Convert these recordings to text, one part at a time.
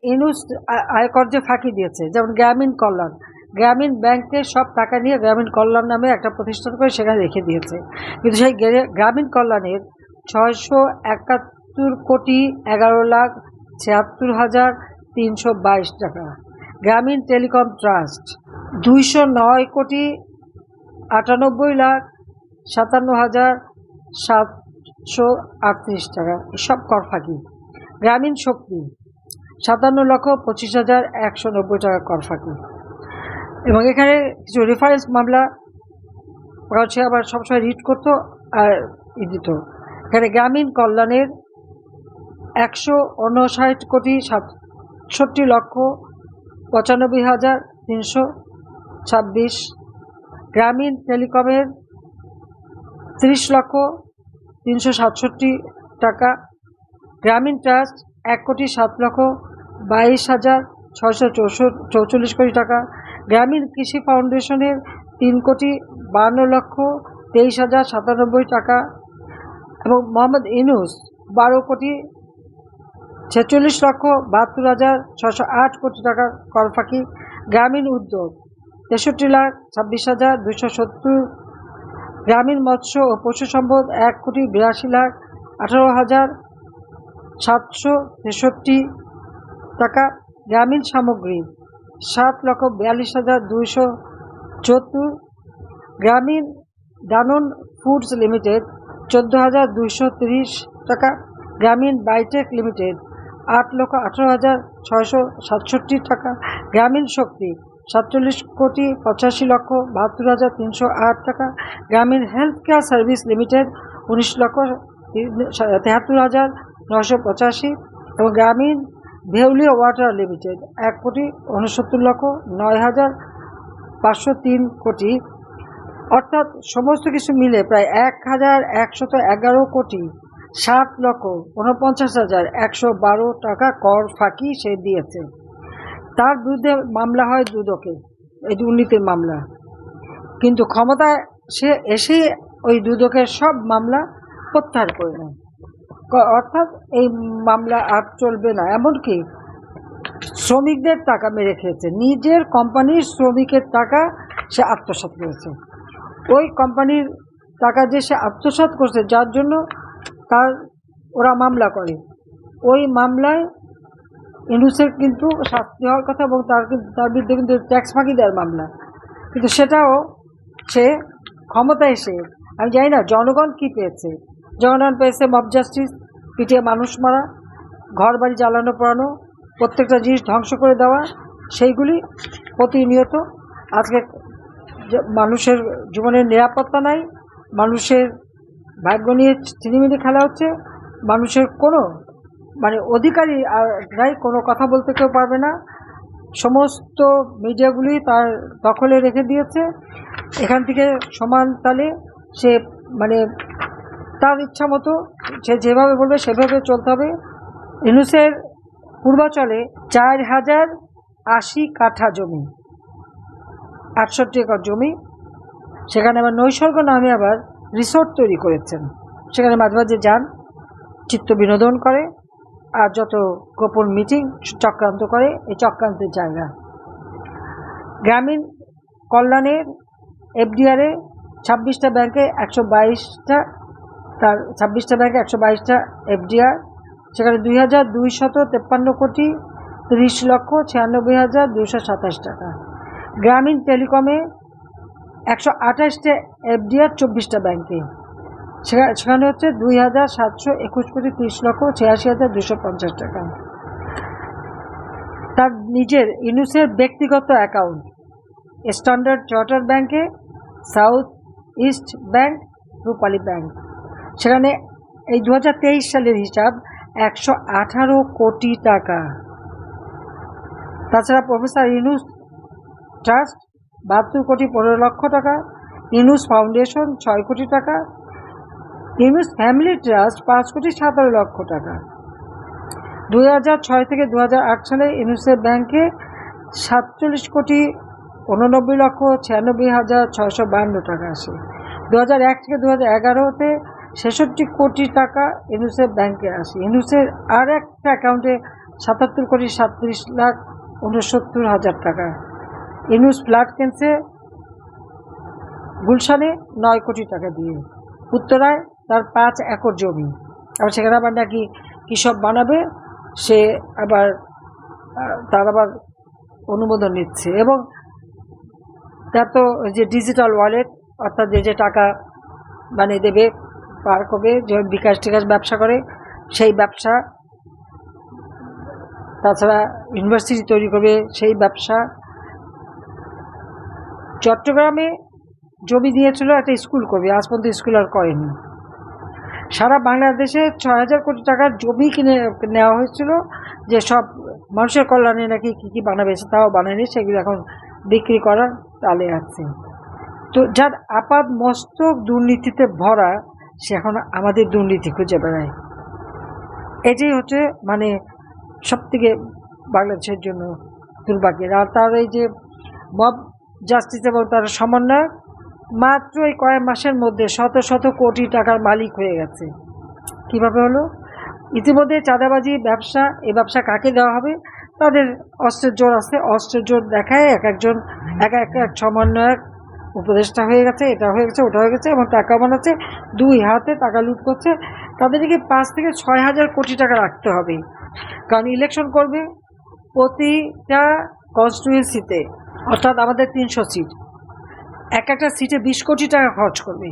ইনুস আয়কর যে ফাঁকি দিয়েছে, যেমন গ্রামীণ কল্যাণ, গ্রামীণ ব্যাংকে সব টাকা নিয়ে গ্রামীণ কল্যাণ নামে একটা প্রতিষ্ঠান করে সেখানে রেখে দিয়েছে, কিন্তু সেই গ্রামীণ কল্যাণের 671,11,76,322 টাকা, গ্রামীণ টেলিকম ট্রাস্ট 209,58,57,738 টাকা, সব কর ফাঁকি। গ্রামীণ শক্তি 57,25,190 টাকা কর ফাঁকি। এবং এখানে কিছু রেফারেন্স মামলা সে আবার সবসময় রিড করতো আর দিত। এখানে গ্রামীণ কল্যাণের 159,95,326, গ্রামীণ টেলিকমের 30,367,000 টাকা, গ্রামীণ ট্রাস্ট 1,07,22,644 কোটি টাকা, গ্রামীণ কৃষি ফাউন্ডেশনের 3,52,23,097 টাকা, এবং মোহাম্মদ ইউনূস 12,46,72,608 কোটি টাকা কর ফাঁকি। গ্রামীণ উদ্যোগ 63,26,270, গ্রামীণ মৎস্য ও পশু সম্পদ 1,82,18,763 টাকা, গ্রামীণ সামগ্রী 7,42,274, গ্রামীণ ডানন ফুডস লিমিটেড 14,230 টাকা, গ্রামীণ বাইটেক লিমিটেড 8,18,667 টাকা, গ্রামীণ শক্তি 47,85,72,308 টাকা, গ্রামীণ হেলথ কেয়ার সার্ভিস লিমিটেড 19,73,985, এবং গ্রামীণ ভেউলিয়া ওয়াটার লিমিটেড 1,69,09,503 কোটি, অর্থাৎ সমস্ত কিছু মিলে প্রায় 1,111,07,49,112 টাকা কর ফাঁকি সে দিয়েছে। তার বিরুদ্ধে মামলা হয় দুদকে, এই দুর্নীতির মামলা, কিন্তু ক্ষমতায় সে এসে ওই দুদকের সব মামলা প্রত্যাহার করে নেয়, অর্থাৎ এই মামলা আর চলবে না। এমনকি শ্রমিকদের টাকা মেরে খেয়েছে, নিজের কোম্পানির শ্রমিকের টাকা সে আত্মসাৎ করেছে। ওই কোম্পানির টাকা যে সে আত্মসাৎ করছে, যার জন্য ওরা মামলা করে, ওই মামলায় ইউনূসের কিন্তু শাস্তি হওয়ার কথা, এবং তার বিরুদ্ধে কিন্তু ট্যাক্স ফাঁকি দেওয়ার মামলা, কিন্তু সেটাও সে ক্ষমতা এসে, আমি জানি না জনগণ কি পেয়েছে। জনগণ পেয়েছে মব জাস্টিস, পিটিয়ে মানুষ মারা, ঘর বাড়ি জ্বালানো পোড়ানো, প্রত্যেকটা জিনিস ধ্বংস করে দেওয়া, সেইগুলি প্রতিনিয়ত। আজকে মানুষের জীবনের নিরাপত্তা নাই, মানুষের ভাগ্য নিয়ে চিনিমিনি খেলা হচ্ছে, মানুষের কোনো অধিকারী আর নাই, কোনো কথা বলতে কেউ পারবে না, সমস্ত মিডিয়াগুলি তার দখলে রেখে দিয়েছে। এখান থেকে সমান তালে সে তার ইচ্ছা মতো সে যেভাবে বলবে সেভাবে চলতে হবে। ইউনূসের পূর্বাচলে 4,080 কাঠা জমি, 68 একর জমি, সেখানে আবার নৈসর্গ নামে আবার রিসোর্ট তৈরি করেছেন। সেখানে মাঝে মাঝে যান, চিত্ত বিনোদন করে, আর যত গোপন মিটিং চক্রান্ত করে, এই চক্রান্তের জায়গা। গ্রামীণ কল্যাণের এফডিআরে 26টা ব্যাংকে 122টা, তার 26টা ব্যাংকে 122টা এফডিআর, সেখানে 2,253 কোটি 30,96,227 টাকা। গ্রামীণ টেলিকমে 128টা এফডিআর 24টা ব্যাংকে, সেখানে হচ্ছে 2,721 কোটি 30,86,250 টাকা। তার নিজের ইউনূসের ব্যক্তিগত অ্যাকাউন্ট স্ট্যান্ডার্ড চার্টার্ড ব্যাংকে, সাউথ ইস্ট ব্যাংক, রূপালী ব্যাংক, সেখানে এই 2023 সালের হিসাব 118 কোটি টাকা। তাছাড়া প্রফেসর ইউনূস ট্রাস্ট 72 কোটি 15 লক্ষ টাকা, ইউনূস ফাউন্ডেশন 6 কোটি টাকা, ইউনূস ফ্যামিলি ট্রাস্ট 5 কোটি 17 লক্ষ টাকা। 2006 থেকে 2008 সালে ইউনূসের ব্যাংকে 47 কোটি 89,96,652 টাকা আসে। 2001 থেকে 2011-তে 66 কোটি টাকা ইউনূসের ব্যাংকে আসে। ইউনূসের আর একটা অ্যাকাউন্টে 77,37,69,60,000 টাকা। ইউনুস ফ্ল্যাট কিনছে গুলশানে 9 কোটি টাকা দিয়ে, উত্তরায় তার 5 একর জমি, আবার সেখানে আবার নাকি কী সব বানাবে, সে আবার তার আবার অনুমোদন নিচ্ছে। এবং তার তো যে ডিজিটাল ওয়ালেট, অর্থাৎ যে টাকা মানে দেবে পার করবে, যে বিকাশ টিকাশ ব্যবসা করে সেই ব্যবসা, তাছাড়া ইউনিভার্সিটি তৈরি করবে সেই ব্যবসা। চট্টগ্রামে জমি দিয়েছিল একটা স্কুল করবে, আজ পর্যন্ত স্কুল আর করেনি। সারা বাংলাদেশে 6,000 কোটি টাকার জমি কিনে নেওয়া হয়েছিল, যে সব মানুষের কল্যাণে নাকি কী কী বানাবে, তাও বানায়নি, সেগুলো এখন বিক্রি করার তালে আছে। তো যার আপাত মস্তক দুর্নীতিতে ভরা, সে এখন আমাদের দুর্নীতি খুঁজে বেড়ায়। এটাই হচ্ছে মানে সব থেকে বাংলাদেশের জন্য দুর্ভাগ্যের। আর তার এই যে মব জাস্টিস এবং তার সমন্বয় মাত্র এই কয়েক মাসের মধ্যে শত শত কোটি টাকার মালিক হয়ে গেছে। কিভাবে হলো? ইতিমধ্যে চাঁদাবাজি ব্যবসা, এই ব্যবসা কাকে দেওয়া হবে? তাদের অস্ত্রের জোর আছে, অস্ত্রের জোর দেখায় এক এক সমন্বয়ক উপদেষ্টা হয়ে গেছে, এটা হয়ে গেছে, ওটা হয়ে গেছে, এবং টাকা বানাচ্ছে, 2 হাতে টাকা লুট করছে। তাদেরকে 5 থেকে 6,000 কোটি টাকা রাখতে হবে, কারণ ইলেকশন করবে প্রতিটা কনস্টিটিউয়েন্সিতে, অর্থাৎ আমাদের 300 সিট, একটা সিটে 20 কোটি টাকা খরচ করবে।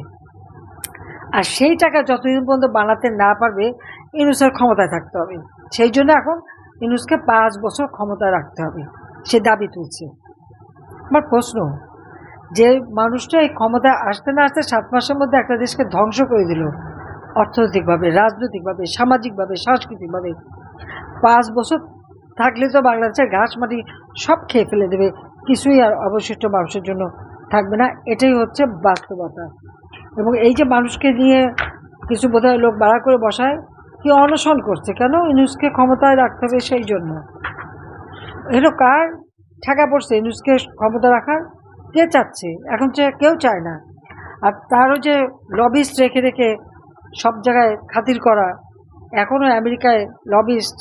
আর সেই টাকা যতদিন পর্যন্ত বানাতে না পারবে, ইউনূসের ক্ষমতায় থাকতে হবে। সেই জন্য এখন ইউনূসকে 5 বছর ক্ষমতায় রাখতে হবে, সে দাবি তুলছে। আমার প্রশ্ন, যে মানুষটা এই ক্ষমতায় আসতে না আসতে 7 মাসের মধ্যে একটা দেশকে ধ্বংস করে দিল, অর্থনৈতিকভাবে, রাজনৈতিকভাবে, সামাজিকভাবে, সাংস্কৃতিকভাবে, 5 বছর থাকলে তো বাংলাদেশের ঘাস মাটি সব খেয়ে ফেলে দেবে, কিছুই আর অবশিষ্ট মানুষের জন্য থাকবে না। এটাই হচ্ছে বাস্তবতা। এবং এই যে মানুষকে নিয়ে কিছু বোধহয় লোক বাড়া করে বসায়, কি অনশন করছে, কেন? ইউনূসকে ক্ষমতায় রাখতে হবে সেই জন্য। এগুলো কার ঠেকা পড়ছে ইউনূসকে ক্ষমতা রাখার? কে চাচ্ছে? এখন কেউ চায় না। আর তারও যে লবিস্ট রেখে রেখে সব জায়গায় খাতির করা, এখনও আমেরিকায় লবিস্ট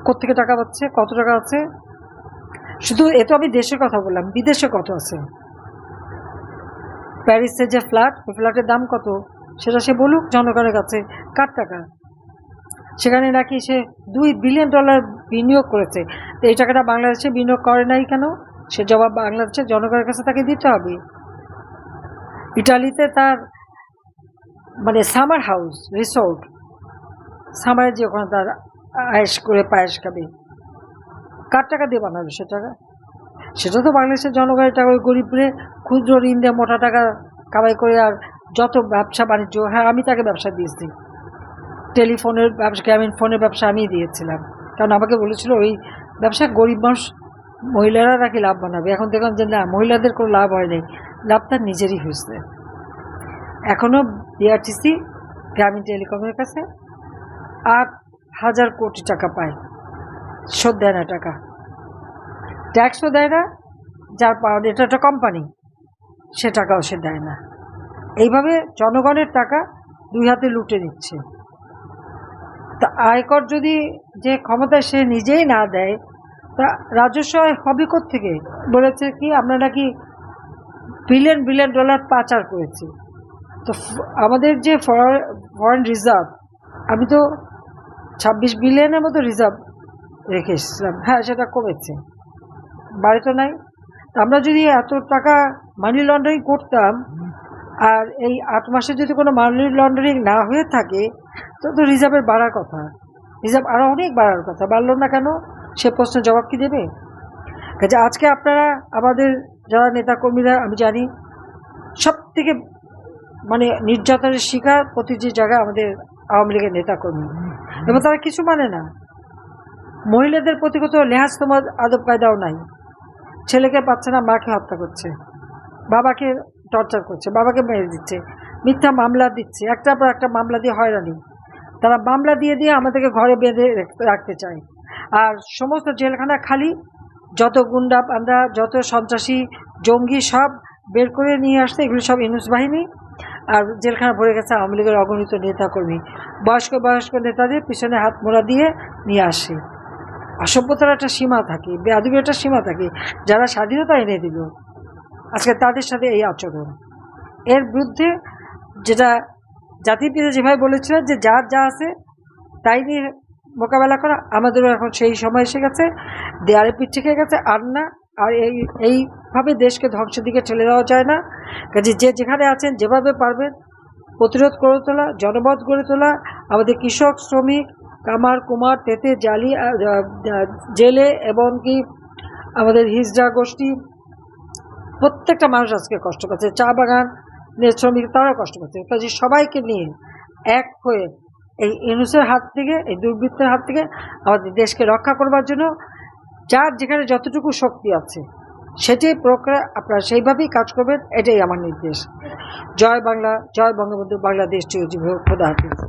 কোত্থেকে টাকা পাচ্ছে, কত টাকা আছে? শুধু এ তো আমি দেশের কথা বললাম, বিদেশে কত আছে? প্যারিসে যে ফ্ল্যাট, ওই ফ্ল্যাটের দাম কত সেটা সে বলুক জনগণের কাছে। কার টাকা? সেখানে নাকি সে $2 বিলিয়ন বিনিয়োগ করেছে। তো এই টাকাটা বাংলাদেশে বিনিয়োগ করে নাই কেন? সে জবাব বাংলাদেশের জনগণের কাছে তাকে দিতে হবে। ইটালিতে তার মানে সামার হাউস, রিসোর্ট, সামারে যে ওখানে তার আয়েশ করে পায়েস খাবে, কার টাকা দিয়ে বানাবে সে টাকা? সেটা তো বাংলাদেশের জনগণের টাকা। ওই গরিবরে ক্ষুদ্র ঋণ দিয়ে মোটা টাকা কামাই করে, আর যত ব্যবসা বাণিজ্য, হ্যাঁ আমি তাকে ব্যবসা দিয়েছি, টেলিফোনের ব্যবসা, গ্রামীণ ফোনের ব্যবসা আমি দিয়েছিলাম, কারণ আমাকে বলেছিল ওই ব্যবসা গরিব মানুষ, মহিলারা নাকি লাভ বানাবে। এখন দেখলাম যে না, মহিলাদের কোনো লাভ হয় নাই, লাভ তার নিজেরই হয়েছে। এখনও বিআরটিসি গ্রামীণ টেলিকমের কাছে 8,000 কোটি টাকা পায়, শোধ দেয় না টাকা, ট্যাক্সও দেয় না, যার পাওয়া এটা একটা কোম্পানি, সে টাকাও সে দেয় না। এইভাবে জনগণের টাকা 2 হাতে লুটে নিচ্ছে। তা আয়কর যদি যে ক্ষমতায় সে নিজেই না দেয়, তা রাজস্ব হবে কোত্থেকে? বলেছে কি আমরা নাকি বিলিয়ন বিলিয়ন ডলার পাচার করেছি। তো আমাদের যে ফরেন রিজার্ভ, আমি তো 26 বিলিয়নের মতো রিজার্ভ রেখে এসেছিলাম, হ্যাঁ সেটা কমেছে, বাড়ি তো নাই। আমরা যদি এত টাকা মানি লন্ডারিং করতাম, আর এই 8 মাসে যদি কোনো মানি লন্ডারিং না হয়ে থাকে, তো রিজার্ভের বাড়ার কথা, রিজার্ভ আরও অনেক বাড়ার কথা, বাড়লো না কেন? সে প্রশ্নের জবাব কি দেবে? কাজে আজকে আপনারা আমাদের যারা নেতাকর্মীরা, আমি জানি সব থেকে মানে নির্যাতনের শিকার প্রতিটি জায়গায় আমাদের আওয়ামী লীগের নেতাকর্মী, এবং তারা কিছু মানে না। মহিলাদের প্রতি কত লেহাজ তোমার আদব কায়দাও নাই। ছেলেকে পাচ্ছে না, মাকে হত্যা করছে, বাবাকে টর্চার করছে, বাবাকে মেরে দিচ্ছে, মিথ্যা মামলা দিচ্ছে, একটার পর একটা মামলা দিয়ে হয়রানি। তারা মামলা দিয়ে দিয়ে আমাদেরকে ঘরে বেঁধে রাখতে চায়। আর সমস্ত জেলখানা খালি, যত গুন্ডা পান্ডা, যত সন্ত্রাসী জঙ্গি সব বের করে নিয়ে আসছে, এগুলো সব ইউনূস বাহিনী। আর জেলখানা ভরে গেছে আওয়ামী লীগের অগণিত নেতাকর্মী, বয়স্ক বয়স্ক নেতাদের পিছনে হাত মোড়া দিয়ে নিয়ে আসে। অসভ্যতার একটা সীমা থাকে, বেয়াদবির একটা সীমা থাকে। যারা স্বাধীনতা এনে দিল আজকে তাদের সাথে এই আচরণ, এর বিরুদ্ধে যেটা জাতির পিতা যেভাবে বলেছিলেন যে যার যা আছে তাই নিয়ে মোকাবেলা করা, আমাদেরও এখন সেই সময় এসে গেছে, দেয়ালে পিঠ থেকে গেছে। আর না, আর এইভাবে দেশকে ধ্বংসের দিকে ঠেলে দেওয়া যায় না। কাজে যে যেখানে আছেন যেভাবে পারবেন প্রতিরোধ গড়ে তোলা, জনমত গড়ে তোলা, আমাদের কৃষক, শ্রমিক, কামার কুমার, তেতে জালি, জেলে এবং কি আমাদের হিজড়া গোষ্ঠী, প্রত্যেকটা মানুষ আজকে কষ্ট পাচ্ছে। চা বাগান শ্রমিক তারাও কষ্ট পাচ্ছে। কাজে সবাইকে নিয়ে এক হয়ে এই ইউনূসের হাত থেকে, এই দুর্বৃত্তের হাত থেকে আমাদের দেশকে রক্ষা করবার জন্য যার যেখানে যতটুকু শক্তি আছে সেটি প্রয়োগ করে আপনারা সেইভাবেই কাজ করবেন, এটাই আমার নির্দেশ। জয় বাংলা, জয় বঙ্গবন্ধু, বাংলাদেশ চিরজীবী হোক। খোদা হাফেজ।